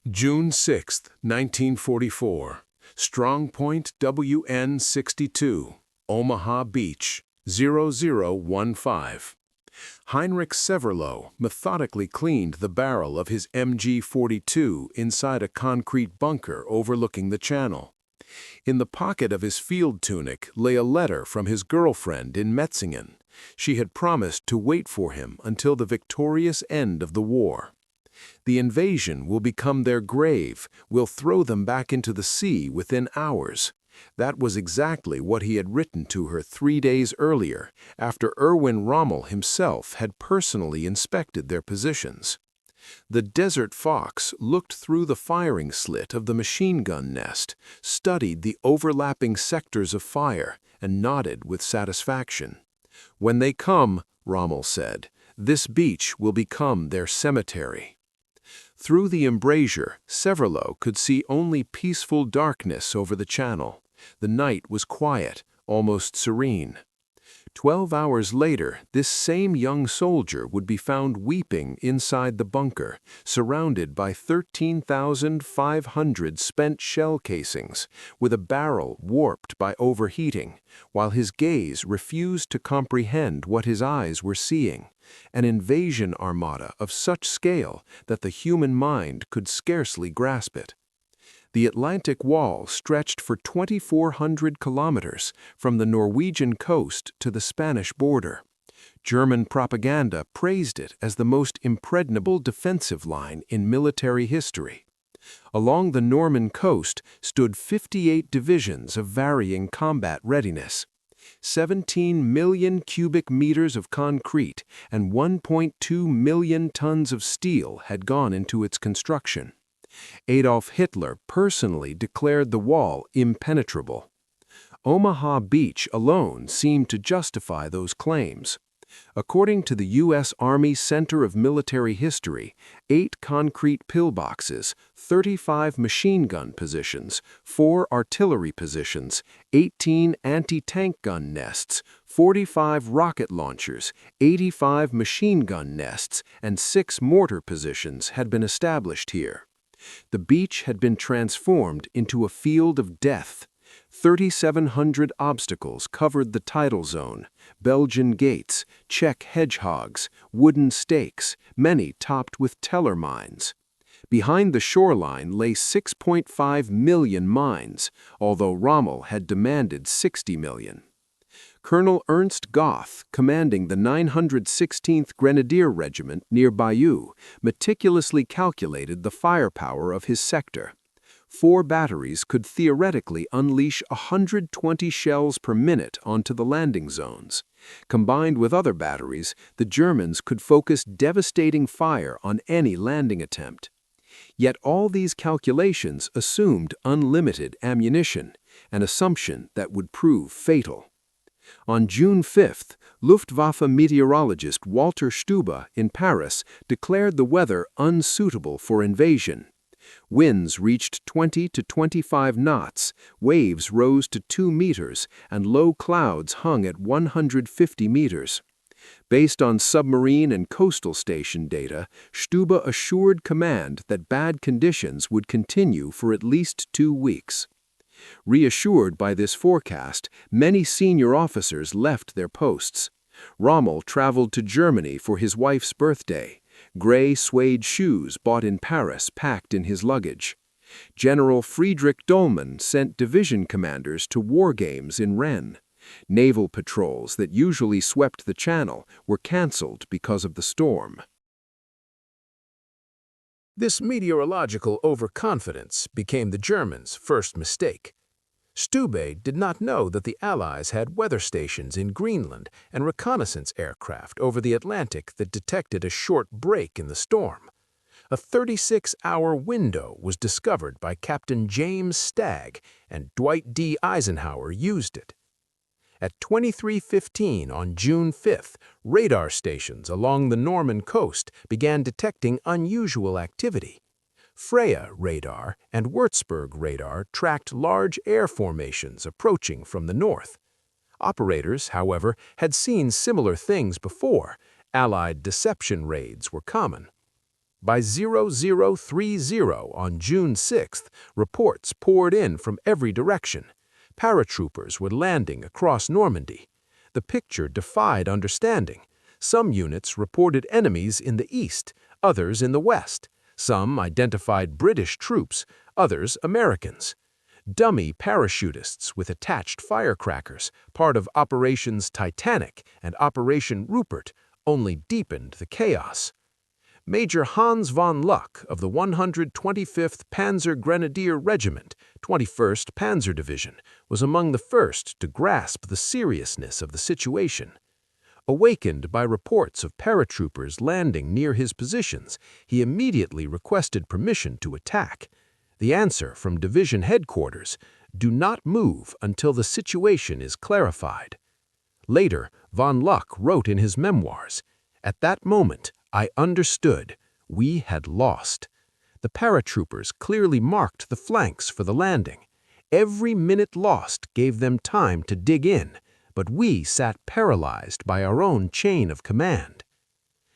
June 6, 1944. Strong Point WN-62, Omaha Beach, 0015. Heinrich Severloh methodically cleaned the barrel of his MG-42 inside a concrete bunker overlooking the channel. In the pocket of his field tunic lay a letter from his girlfriend in Metzingen. She had promised to wait for him until the victorious end of the war. The invasion will become their grave, will throw them back into the sea within hours. That was exactly what he had written to her 3 days earlier, after Erwin Rommel himself had personally inspected their positions. The Desert Fox looked through the firing slit of the machine gun nest, studied the overlapping sectors of fire, and nodded with satisfaction. "When they come," Rommel said, "this beach will become their cemetery." Through the embrasure, Severloh could see only peaceful darkness over the channel. The night was quiet, almost serene. 12 hours later, this same young soldier would be found weeping inside the bunker, surrounded by 13,500 spent shell casings, with a barrel warped by overheating, while his gaze refused to comprehend what his eyes were seeing. An invasion armada of such scale that the human mind could scarcely grasp it. The Atlantic Wall stretched for 2,400 kilometers from the Norwegian coast to the Spanish border. German propaganda praised it as the most impregnable defensive line in military history. Along the Norman coast stood 58 divisions of varying combat readiness. 17 million cubic meters of concrete and 1.2 million tons of steel had gone into its construction. Adolf Hitler personally declared the wall impenetrable. Omaha Beach alone seemed to justify those claims. According to the U.S. Army Center of Military History, 8 concrete pillboxes, 35 machine gun positions, 4 artillery positions, 18 anti-tank gun nests, 45 rocket launchers, 85 machine gun nests, and 6 mortar positions had been established here. The beach had been transformed into a field of death. 3,700 obstacles covered the tidal zone, Belgian gates, Czech hedgehogs, wooden stakes, many topped with teller mines. Behind the shoreline lay 6.5 million mines, although Rommel had demanded 60 million. Colonel Ernst Goth, commanding the 916th Grenadier Regiment near Bayeux, meticulously calculated the firepower of his sector. 4 batteries could theoretically unleash 120 shells per minute onto the landing zones. Combined with other batteries, the Germans could focus devastating fire on any landing attempt. Yet all these calculations assumed unlimited ammunition, an assumption that would prove fatal. On June 5th, Luftwaffe meteorologist Walter Stube in Paris declared the weather unsuitable for invasion. Winds reached 20 to 25 knots, waves rose to 2 meters, and low clouds hung at 150 meters. Based on submarine and coastal station data, Stube assured command that bad conditions would continue for at least 2 weeks. Reassured by this forecast, many senior officers left their posts. Rommel traveled to Germany for his wife's birthday. Gray suede shoes bought in Paris packed in his luggage. General Friedrich Dollmann sent division commanders to war games in Rennes. Naval patrols that usually swept the channel were cancelled because of the storm. This meteorological overconfidence became the Germans' first mistake. Stube did not know that the Allies had weather stations in Greenland and reconnaissance aircraft over the Atlantic that detected a short break in the storm. A 36-hour window was discovered by Captain James Stagg, and Dwight D. Eisenhower used it. At 23:15 on June 5th, radar stations along the Norman coast began detecting unusual activity. Freya radar and Würzburg radar tracked large air formations approaching from the north. Operators, however, had seen similar things before. Allied deception raids were common. By 0030 on June 6th, reports poured in from every direction. Paratroopers were landing across Normandy. The picture defied understanding. Some units reported enemies in the east, others in the west. Some identified British troops, others Americans. Dummy parachutists with attached firecrackers, part of Operations Titanic and Operation Rupert, only deepened the chaos. Major Hans von Luck of the 125th Panzer Grenadier Regiment, 21st Panzer Division, was among the first to grasp the seriousness of the situation. Awakened by reports of paratroopers landing near his positions, he immediately requested permission to attack. The answer from division headquarters: do not move until the situation is clarified. Later, von Luck wrote in his memoirs, "At that moment, I understood. We had lost." The paratroopers clearly marked the flanks for the landing. Every minute lost gave them time to dig in, but we sat paralyzed by our own chain of command.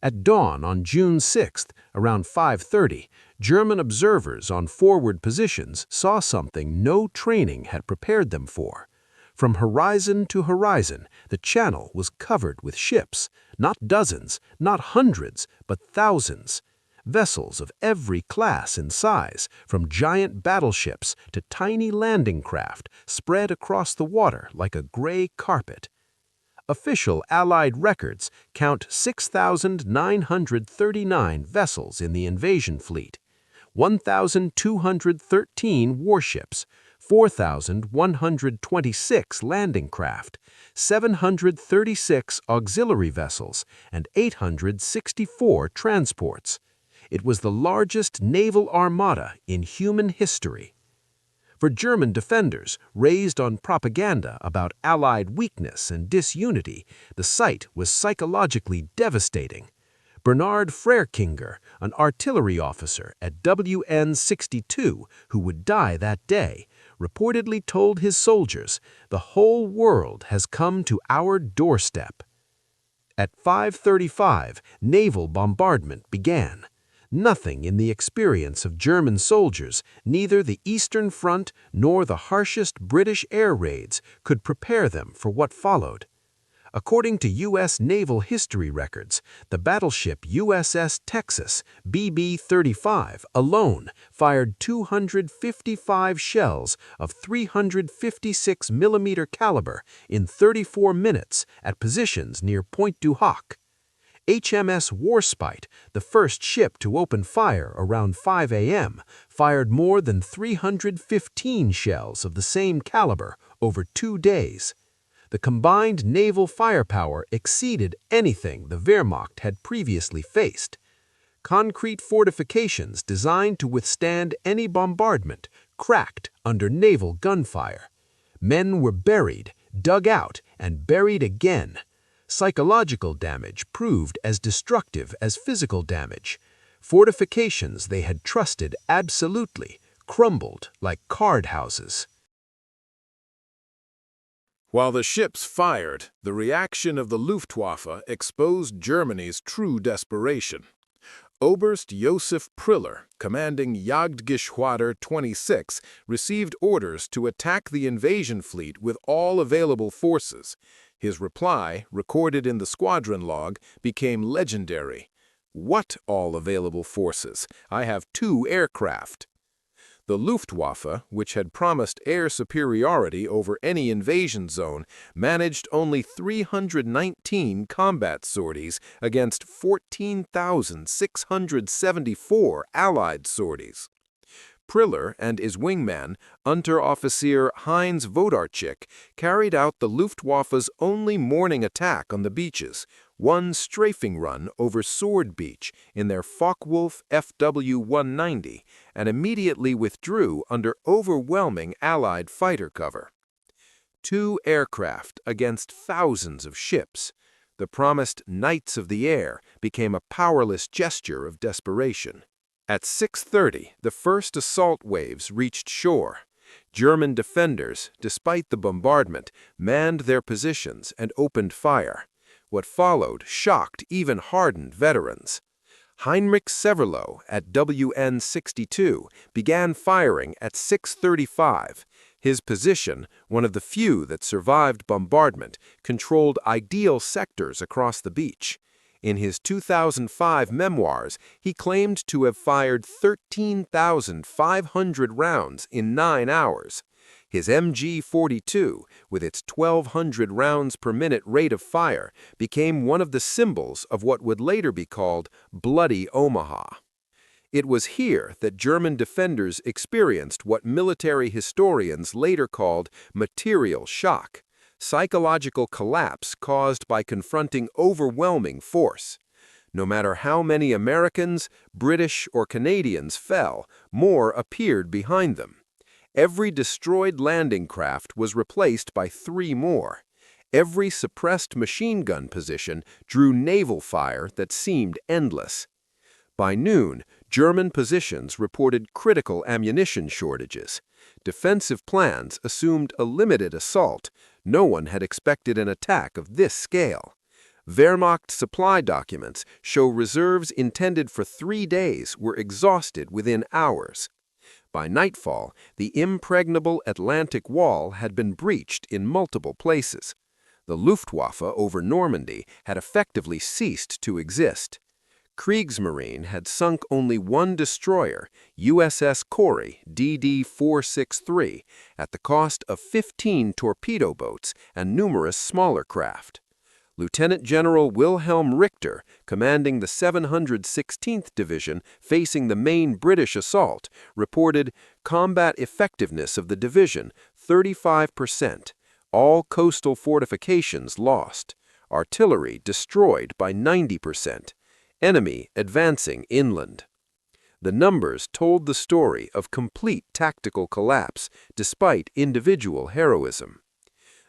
At dawn on June 6th, around 5:30, German observers on forward positions saw something no training had prepared them for. From horizon to horizon, the channel was covered with ships, not dozens, not hundreds, but thousands. Vessels of every class and size, from giant battleships to tiny landing craft, spread across the water like a gray carpet. Official Allied records count 6,939 vessels in the invasion fleet, 1,213 warships, 4,126 landing craft, 736 auxiliary vessels, and 864 transports. It was the largest naval armada in human history. For German defenders, raised on propaganda about Allied weakness and disunity, the sight was psychologically devastating. Bernard Freirkinger, an artillery officer at WN 62 who would die that day, reportedly told his soldiers, "The whole world has come to our doorstep." At 5:35, naval bombardment began. Nothing in the experience of German soldiers, neither the Eastern Front nor the harshest British air raids, could prepare them for what followed. According to U.S. naval history records, the battleship USS Texas, BB-35, alone fired 255 shells of 356 mm caliber in 34 minutes at positions near Pointe du Hoc. HMS Warspite, the first ship to open fire around 5 a.m., fired more than 315 shells of the same caliber over 2 days. The combined naval firepower exceeded anything the Wehrmacht had previously faced. Concrete fortifications designed to withstand any bombardment cracked under naval gunfire. Men were buried, dug out, and buried again. Psychological damage proved as destructive as physical damage. Fortifications they had trusted absolutely crumbled like card houses. While the ships fired, the reaction of the Luftwaffe exposed Germany's true desperation. Oberst Josef Priller, commanding Jagdgeschwader 26, received orders to attack the invasion fleet with all available forces. His reply, recorded in the squadron log, became legendary. "What all available forces? I have 2 aircraft." The Luftwaffe, which had promised air superiority over any invasion zone, managed only 319 combat sorties against 14,674 Allied sorties. Priller and his wingman, Unteroffizier Heinz Wodarczyk, carried out the Luftwaffe's only morning attack on the beaches, one strafing run over Sword Beach in their Focke-Wulf FW-190, and immediately withdrew under overwhelming Allied fighter cover. 2 aircraft against thousands of ships. The promised Knights of the Air became a powerless gesture of desperation. At 6:30, the first assault waves reached shore. German defenders, despite the bombardment, manned their positions and opened fire. What followed shocked even hardened veterans. Heinrich Severloh at WN-62 began firing at 6:35. His position, one of the few that survived bombardment, controlled ideal sectors across the beach. In his 2005 memoirs, he claimed to have fired 13,500 rounds in 9 hours. His MG-42, with its 1,200 rounds per minute rate of fire, became one of the symbols of what would later be called Bloody Omaha. It was here that German defenders experienced what military historians later called material shock, psychological collapse caused by confronting overwhelming force. No matter how many Americans, British, or Canadians fell, more appeared behind them. Every destroyed landing craft was replaced by 3 more. Every suppressed machine gun position drew naval fire that seemed endless. By noon, German positions reported critical ammunition shortages. Defensive plans assumed a limited assault. No one had expected an attack of this scale. Wehrmacht supply documents show reserves intended for 3 days were exhausted within hours. By nightfall, the impregnable Atlantic Wall had been breached in multiple places. The Luftwaffe over Normandy had effectively ceased to exist. Kriegsmarine had sunk only 1 destroyer, USS Corrie DD-463, at the cost of 15 torpedo boats and numerous smaller craft. Lieutenant General Wilhelm Richter, commanding the 716th Division facing the main British assault, reported combat effectiveness of the division 35%, all coastal fortifications lost, artillery destroyed by 90%, enemy advancing inland. The numbers told the story of complete tactical collapse despite individual heroism.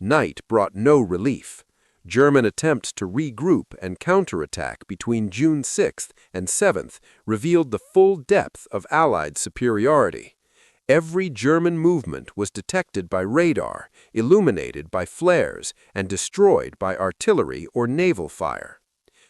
Night brought no relief. German attempts to regroup and counterattack between June 6th and 7th revealed the full depth of Allied superiority. Every German movement was detected by radar, illuminated by flares, and destroyed by artillery or naval fire.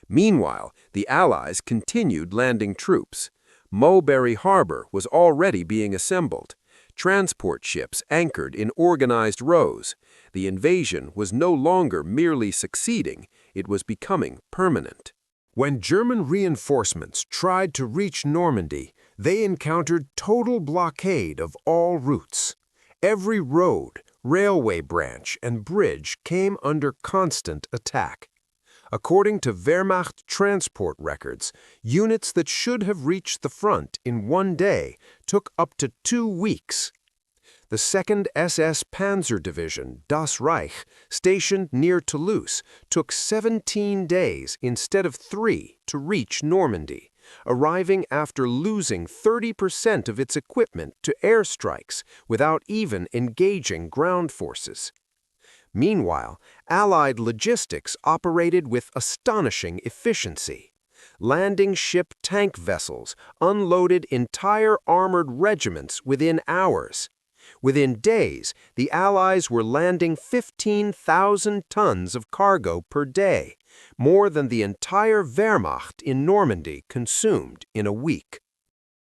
Meanwhile, the Allies continued landing troops. Mulberry Harbor was already being assembled. Transport ships anchored in organized rows. The invasion was no longer merely succeeding, it was becoming permanent. When German reinforcements tried to reach Normandy, they encountered total blockade of all routes. Every road, railway branch, and bridge came under constant attack. According to Wehrmacht transport records, units that should have reached the front in 1 day took up to 2 weeks. The 2nd SS Panzer Division, Das Reich, stationed near Toulouse, took 17 days instead of 3 to reach Normandy, arriving after losing 30% of its equipment to airstrikes without even engaging ground forces. Meanwhile, Allied logistics operated with astonishing efficiency. Landing ship tank vessels unloaded entire armored regiments within hours. Within days, the Allies were landing 15,000 tons of cargo per day, more than the entire Wehrmacht in Normandy consumed in a week.